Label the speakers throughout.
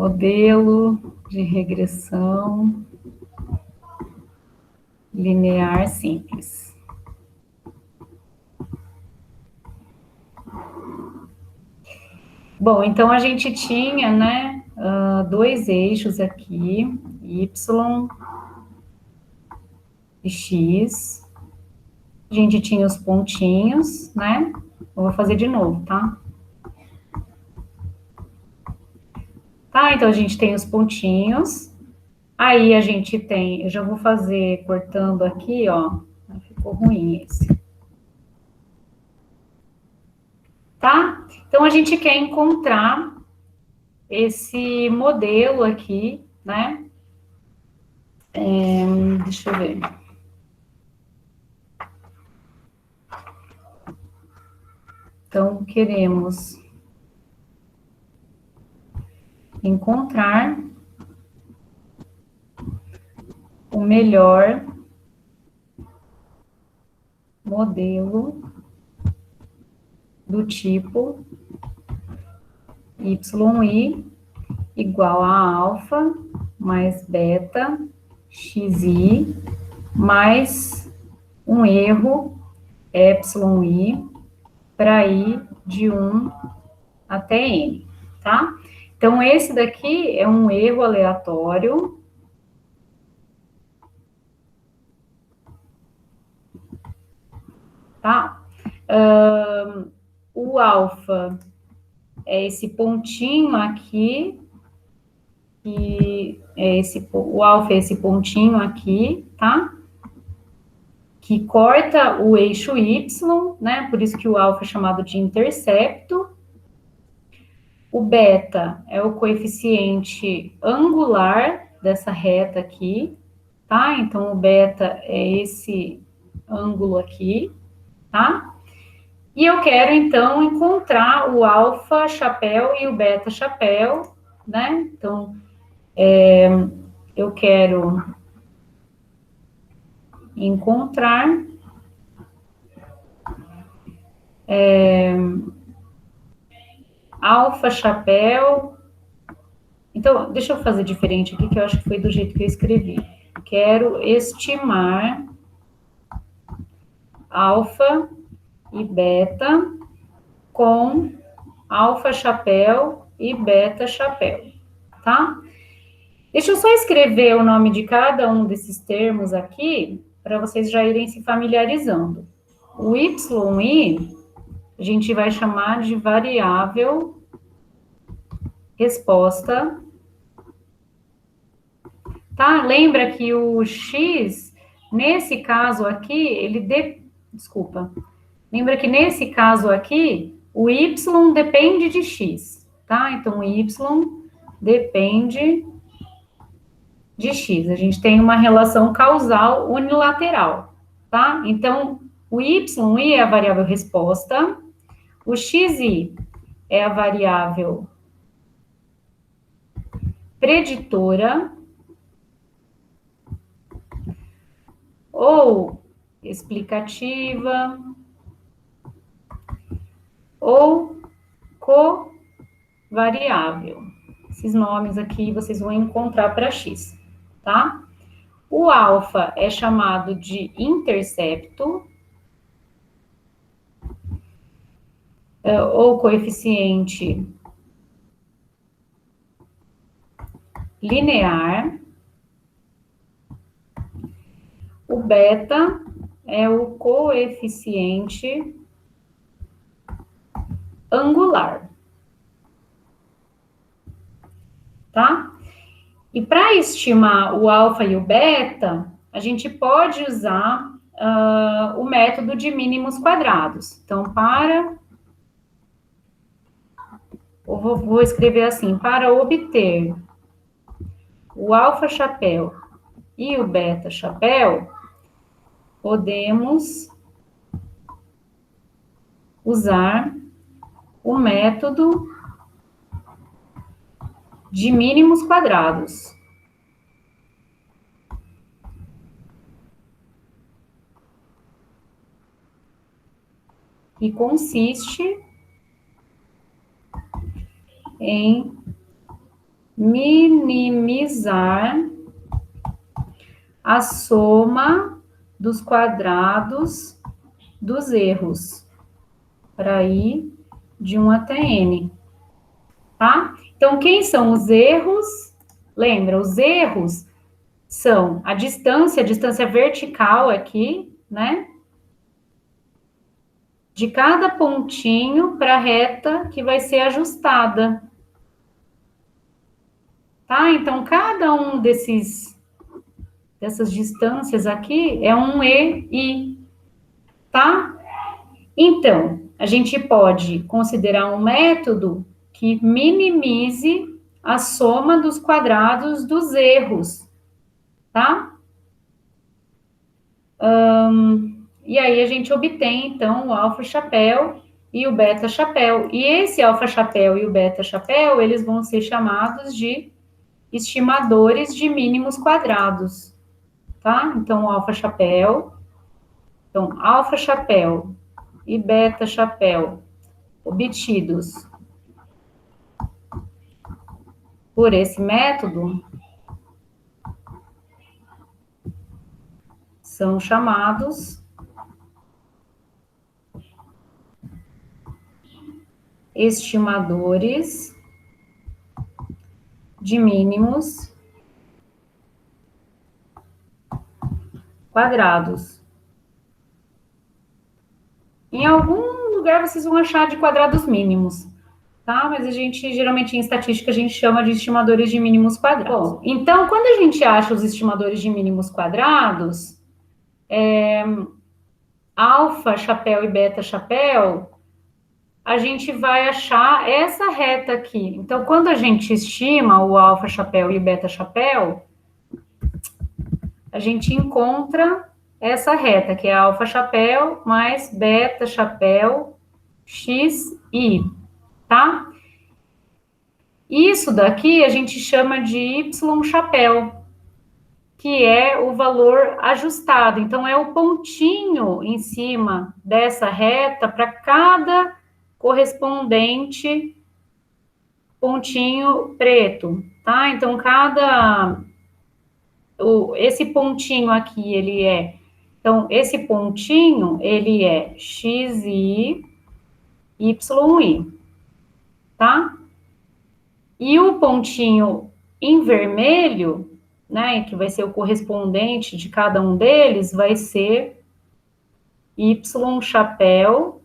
Speaker 1: modelo de regressão linear simples. Bom, então a gente tinha, né, dois eixos aqui, Y e X. A gente tinha os pontinhos, né? Eu vou fazer de novo, tá? Tá, então a gente tem os pontinhos. Aí a gente tem, eu já vou fazer cortando aqui, ó. Ficou ruim esse. Tá? Então a gente quer encontrar esse modelo aqui, né? Deixa eu ver. Então, queremos encontrar o melhor modelo do tipo YI igual a alfa mais beta xi mais um erro epsilon para i de 1 até n, tá? Então, esse daqui é um erro aleatório. Tá? O alfa é esse pontinho aqui, o alfa é esse pontinho aqui, tá? Que corta o eixo Y, né? Por isso que o alfa é chamado de intercepto. O beta é o coeficiente angular dessa reta aqui, tá? Então, o beta é esse ângulo aqui, tá? E eu quero, então, encontrar o alfa chapéu e o beta chapéu, né? Então, eu quero encontrar alfa chapéu. Então, deixa eu fazer diferente aqui, que eu acho que foi do jeito que eu escrevi. Quero estimar alfa e beta com alfa chapéu e beta chapéu, tá? Deixa eu só escrever o nome de cada um desses termos aqui, para vocês já irem se familiarizando. O YI, a gente vai chamar de variável resposta, tá? Lembra que o X, nesse caso aqui, desculpa. Lembra que nesse caso aqui, o Y depende de X, tá? Então, o Y depende de X. A gente tem uma relação causal unilateral, tá? Então, o YI é a variável resposta, o XI é a variável preditora ou explicativa ou covariável. Esses nomes aqui vocês vão encontrar para X, tá? O alfa é chamado de intercepto, ou coeficiente linear. O beta é o coeficiente angular, tá? E para estimar o alfa e o beta, a gente pode usar o método de mínimos quadrados. Então, vou escrever assim, para obter o alfa chapéu e o beta chapéu, podemos usar o método de mínimos quadrados. Que consiste em minimizar a soma dos quadrados dos erros, para ir de 1 até n, tá? Então, quem são os erros? Lembra, os erros são a distância vertical aqui, né? De cada pontinho para a reta que vai ser ajustada. Tá? Então, cada um dessas distâncias aqui é um e, i, tá? Então, a gente pode considerar um método que minimize a soma dos quadrados dos erros, tá? E aí a gente obtém, então, o alfa chapéu e o beta chapéu. E esse alfa chapéu e o beta chapéu, eles vão ser chamados de estimadores de mínimos quadrados, tá? Então, alfa chapéu e beta chapéu obtidos por esse método são chamados estimadores de mínimos quadrados. Em algum lugar vocês vão achar de quadrados mínimos, tá? Mas a gente, geralmente, em estatística, a gente chama de estimadores de mínimos quadrados. Bom, então, quando a gente acha os estimadores de mínimos quadrados, alfa chapéu e beta chapéu, a gente vai achar essa reta aqui. Então, quando a gente estima o alfa chapéu e o beta chapéu, a gente encontra essa reta, que é alfa chapéu mais beta chapéu xi, tá? Isso daqui a gente chama de y chapéu, que é o valor ajustado. Então, é o pontinho em cima dessa reta para cada correspondente pontinho preto, tá? Então, esse pontinho aqui, ele é... Então, esse pontinho, ele é xi, yi, tá? E o pontinho em vermelho, né, que vai ser o correspondente de cada um deles, vai ser y chapéu,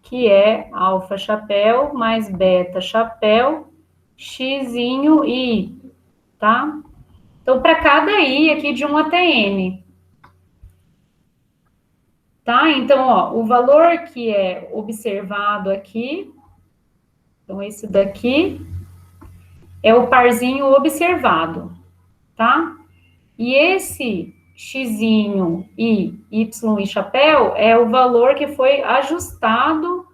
Speaker 1: que é alfa chapéu mais beta chapéu, xizinho i, tá? Então, para cada i aqui de 1 até n. Tá? Então, ó, o valor que é observado aqui, então esse daqui é o parzinho observado, tá? E esse xizinho e y e chapéu é o valor que foi ajustado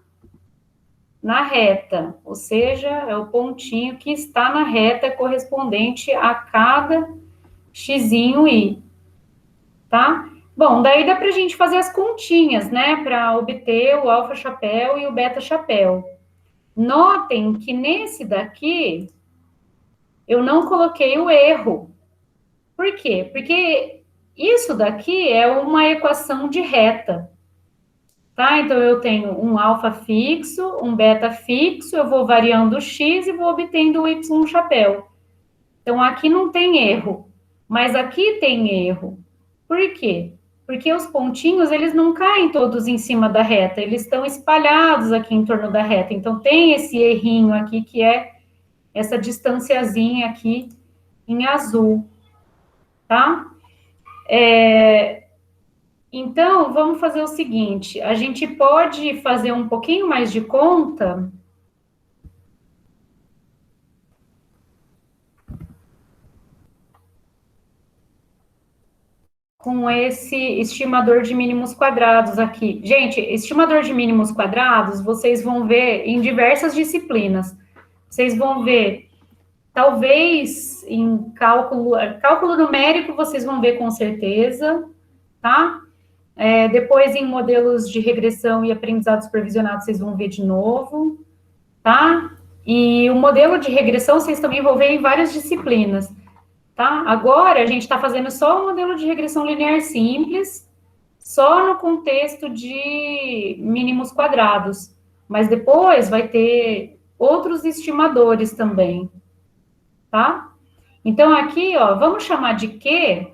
Speaker 1: na reta, ou seja, é o pontinho que está na reta correspondente a cada xizinho i, tá? Bom, daí dá para a gente fazer as continhas, né, para obter o alfa chapéu e o beta chapéu. Notem que nesse daqui eu não coloquei o erro. Por quê? Porque isso daqui é uma equação de reta, tá? Então, eu tenho um alfa fixo, um beta fixo, eu vou variando o x e vou obtendo o y chapéu. Então, aqui não tem erro, mas aqui tem erro. Por quê? Porque os pontinhos, eles não caem todos em cima da reta, eles estão espalhados aqui em torno da reta. Então, tem esse errinho aqui, que é essa distanciazinha aqui em azul, tá? Então, vamos fazer o seguinte, a gente pode fazer um pouquinho mais de conta com esse estimador de mínimos quadrados aqui. Gente, estimador de mínimos quadrados, vocês vão ver em diversas disciplinas. Vocês vão ver, talvez, em cálculo numérico, vocês vão ver com certeza, tá? Depois, em modelos de regressão e aprendizado supervisionado, vocês vão ver de novo, tá? E o modelo de regressão vocês também vão ver em várias disciplinas, tá? Agora, a gente está fazendo só o modelo de regressão linear simples, só no contexto de mínimos quadrados, mas depois vai ter outros estimadores também, tá? Então, aqui, ó, vamos chamar de Q.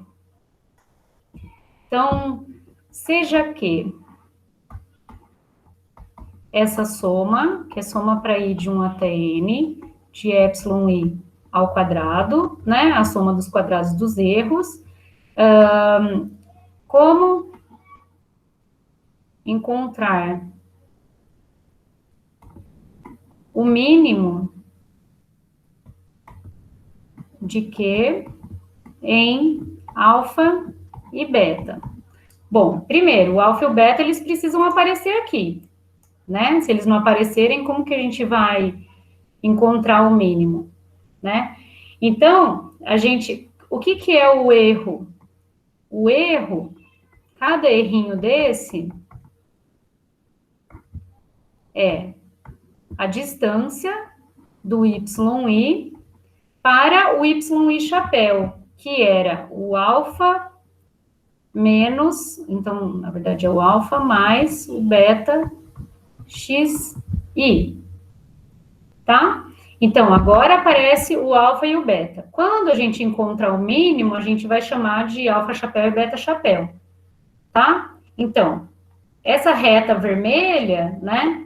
Speaker 1: Então, seja Q essa soma, que é soma para i de 1 até n, de epsilon i ao quadrado, né? A soma dos quadrados dos erros. Como encontrar o mínimo de Q em alfa e beta? Bom, primeiro, o alfa e o beta, eles precisam aparecer aqui, né? Se eles não aparecerem, como que a gente vai encontrar o mínimo, né? Então, o que que é o erro? O erro, cada errinho desse é a distância do yi para o yi chapéu, que era o alfa menos, então, na verdade, é o alfa mais o beta xi, tá? Então, agora aparece o alfa e o beta. Quando a gente encontra o mínimo, a gente vai chamar de alfa chapéu e beta chapéu, tá? Então, essa reta vermelha, né?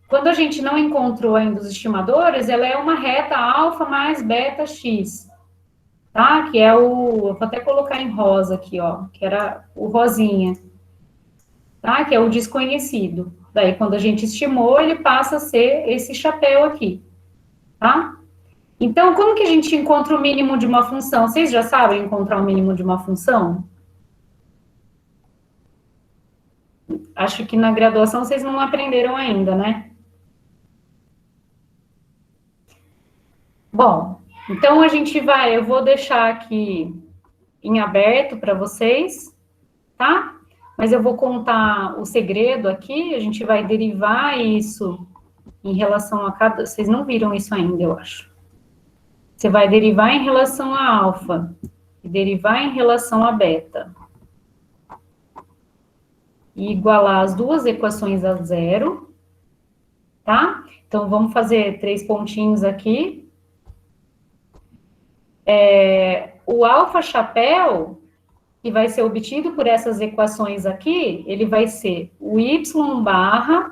Speaker 1: Quando a gente não encontrou ainda os estimadores, ela é uma reta alfa mais beta x, tá? Que é vou até colocar em rosa aqui, ó, que era o rosinha, tá? Que é o desconhecido. Daí, quando a gente estimou, ele passa a ser esse chapéu aqui, tá? Então, como que a gente encontra o mínimo de uma função? Vocês já sabem encontrar o mínimo de uma função? Acho que na graduação vocês não aprenderam ainda, né? Bom, então eu vou deixar aqui em aberto para vocês, tá? Mas eu vou contar o segredo aqui, a gente vai derivar isso em relação a cada... Vocês não viram isso ainda, eu acho. Você vai derivar em relação a alfa e derivar em relação a beta. E igualar as duas equações a zero, tá? Então, vamos fazer 3 pontinhos aqui. O alfa chapéu, que vai ser obtido por essas equações aqui, ele vai ser o y barra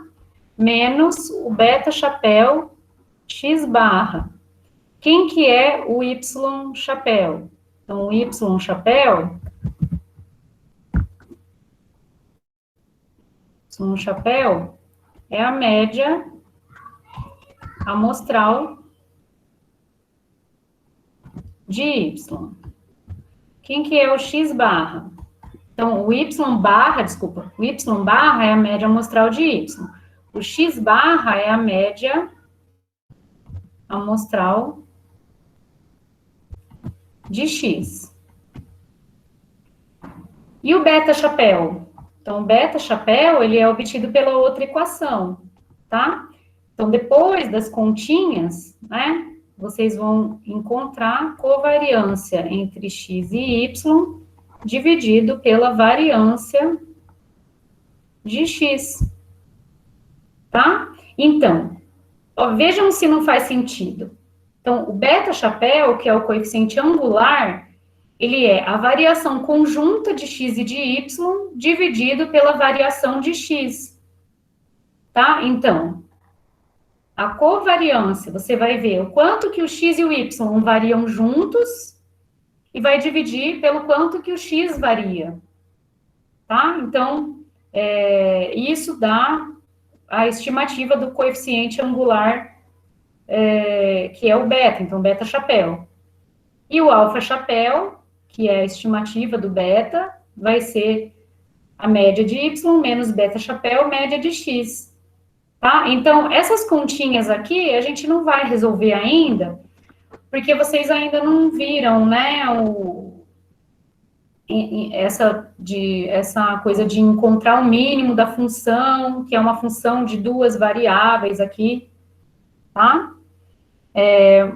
Speaker 1: menos o beta chapéu x barra. Quem que é o y chapéu? Então, o y chapéu é a média amostral de y. Quem que é o x barra? Então, o y barra é a média amostral de y. O x barra é a média amostral de x. E o beta chapéu? Então, o beta chapéu, ele é obtido pela outra equação, tá? Então, depois das continhas, né, vocês vão encontrar covariância entre x e y dividido pela variância de x, tá? Então, ó, vejam se não faz sentido. Então, o beta chapéu, que é o coeficiente angular, ele é a variação conjunta de x e de y dividido pela variação de x, tá? Então, a covariância, você vai ver o quanto que o x e o y variam juntos e vai dividir pelo quanto que o x varia, tá? Então, isso dá a estimativa do coeficiente angular, que é o beta, então, beta chapéu. E o alfa chapéu, que é a estimativa do beta, vai ser a média de y menos beta chapéu, média de x. Tá? Então, essas continhas aqui, a gente não vai resolver ainda, porque vocês ainda não viram, né, essa coisa de encontrar o mínimo da função, que é uma função de duas variáveis aqui, tá?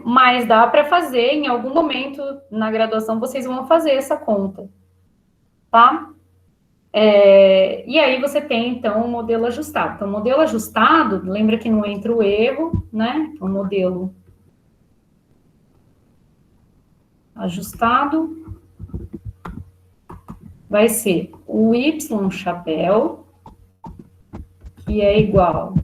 Speaker 1: Mas dá para fazer, em algum momento na graduação, vocês vão fazer essa conta, tá? E aí você tem, então, o modelo ajustado. Então, o modelo ajustado, lembra que não entra o erro, né? O modelo ajustado vai ser o Y chapéu, que é igual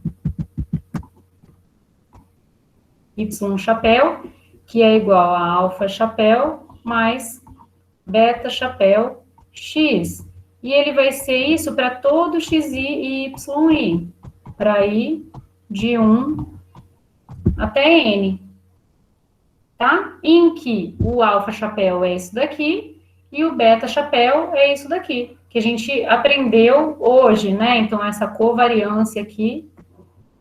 Speaker 1: Y chapéu, que é igual a alfa chapéu, mais beta chapéu x. E ele vai ser isso para todo xi e yi, para ir de 1 até n, tá? Em que o alfa chapéu é isso daqui e o beta chapéu é isso daqui, que a gente aprendeu hoje, né? Então, essa covariância aqui,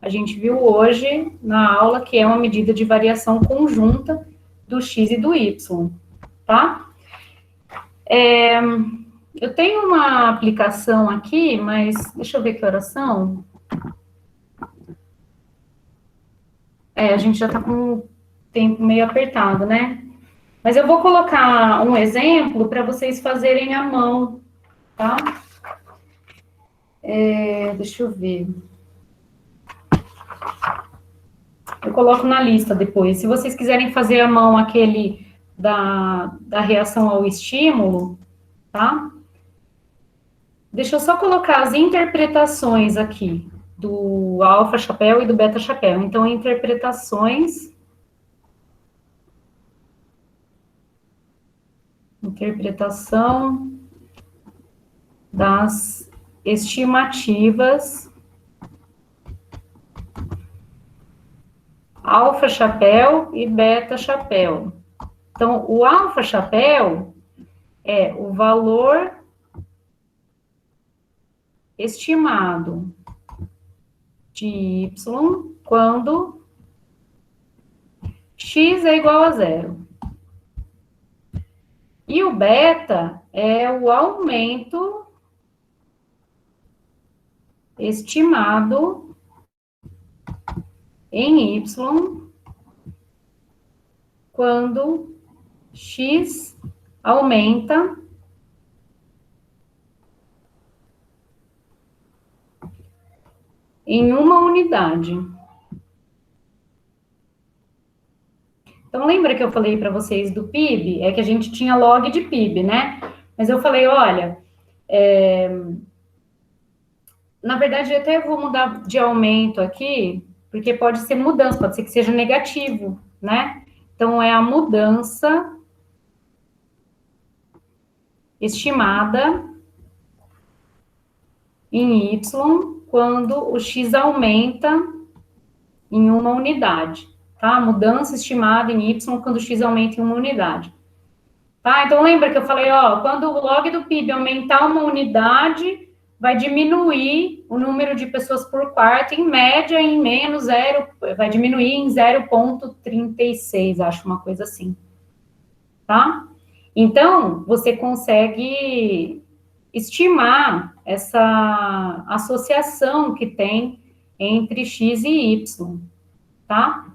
Speaker 1: a gente viu hoje na aula, que é uma medida de variação conjunta do x e do y, tá? Eu tenho uma aplicação aqui, mas deixa eu ver que horas são. A gente já está com o tempo meio apertado, né? Mas eu vou colocar um exemplo para vocês fazerem à mão, tá? Deixa eu ver. Eu coloco na lista depois. Se vocês quiserem fazer à mão aquele da reação ao estímulo, tá? Deixa eu só colocar as interpretações aqui do alfa chapéu e do beta chapéu. Então, interpretação das estimativas alfa chapéu e beta chapéu. Então, o alfa chapéu é o valor estimado de y quando x é igual a zero. E o beta é o aumento estimado em y quando x aumenta em uma unidade. Então, lembra que eu falei para vocês do PIB? É que a gente tinha log de PIB, né? Mas eu falei, olha, na verdade, eu até vou mudar de aumento aqui, porque pode ser mudança, pode ser que seja negativo, né? Então, é a mudança estimada em y quando o x aumenta em uma unidade, tá? Mudança estimada em y quando o x aumenta em uma unidade. Tá? Então, lembra que eu falei, ó, quando o log do PIB aumentar uma unidade, vai diminuir o número de pessoas por quarto, em média, em menos 0, vai diminuir em 0,36, acho, uma coisa assim. Tá? Então, você consegue estimar essa associação que tem entre x e y, tá?